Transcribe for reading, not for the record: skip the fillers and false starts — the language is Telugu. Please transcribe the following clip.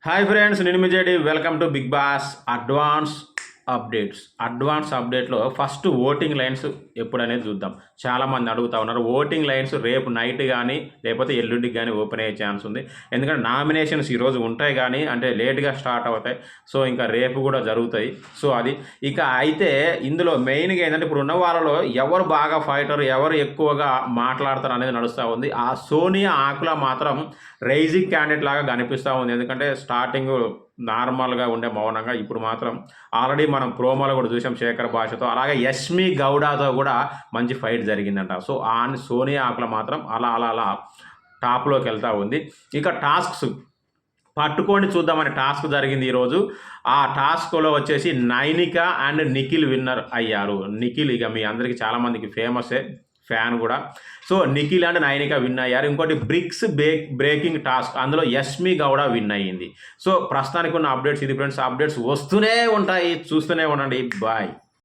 హాయ్ ఫ్రెండ్స్, నేను మీ JD. Welcome to Bigg Boss advance అప్డేట్లో ఫస్ట్ ఓటింగ్ లైన్స్ ఎప్పుడనేది చూద్దాం. చాలామంది అడుగుతా ఉన్నారు. ఓటింగ్ లైన్స్ రేపు నైట్ కానీ లేకపోతే ఎల్లుండికి కానీ ఓపెన్ అయ్యే ఛాన్స్ ఉంది. ఎందుకంటే నామినేషన్స్ ఈరోజు ఉంటాయి కానీ అంటే లేట్గా స్టార్ట్ అవుతాయి. సో ఇంకా రేపు కూడా జరుగుతాయి. సో అది ఇక అయితే ఇందులో మెయిన్గా ఏంటంటే ఇప్పుడు ఉన్న వాళ్ళలో ఎవరు బాగా ఫైటర్, ఎవరు ఎక్కువగా మాట్లాడతారు అనేది నడుస్తూ ఉంది. ఆ సోనియా ఆకుల మాత్రం రైజింగ్ క్యాండిడేట్ లాగా కనిపిస్తూ ఉంది. ఎందుకంటే స్టార్టింగ్ నార్మల్గా ఉండే మౌనంగా ఇప్పుడు మాత్రం ఆల్రెడీ మనం ప్రోమోలో కూడా చూసాం శేఖర్ భాషతో. అలాగే యష్మి గౌడతో కూడా మంచి ఫైట్ జరిగిందంట. సో ఆ సోనియా ఆకుల మాత్రం అలా అలా అలా టాప్లోకి వెళ్తూ ఉంది. ఇక టాస్క్స్ పట్టుకొని చూద్దామని టాస్క్ జరిగింది ఈరోజు. ఆ టాస్క్లో వచ్చేసి నైనిక అండ్ నిఖిల్ విన్నర్ అయ్యారు. నిఖిల్ ఇక మీ అందరికీ చాలామందికి ఫేమసే, ఫ్యాన్ కూడా. So Nikhil and Nainika win అయ్యారు. ఇంకోటి బ్రిక్స్ బ్రేకింగ్ టాస్క్, అందులో యష్మి గౌడ విన్ అయ్యింది. సో ప్రస్తుతానికి ఉన్న అప్డేట్స్ ఇది ఫ్రెండ్స్. అప్డేట్స్ వస్తూనే ఉంటాయి, చూస్తూనే ఉండండి. బాయ్.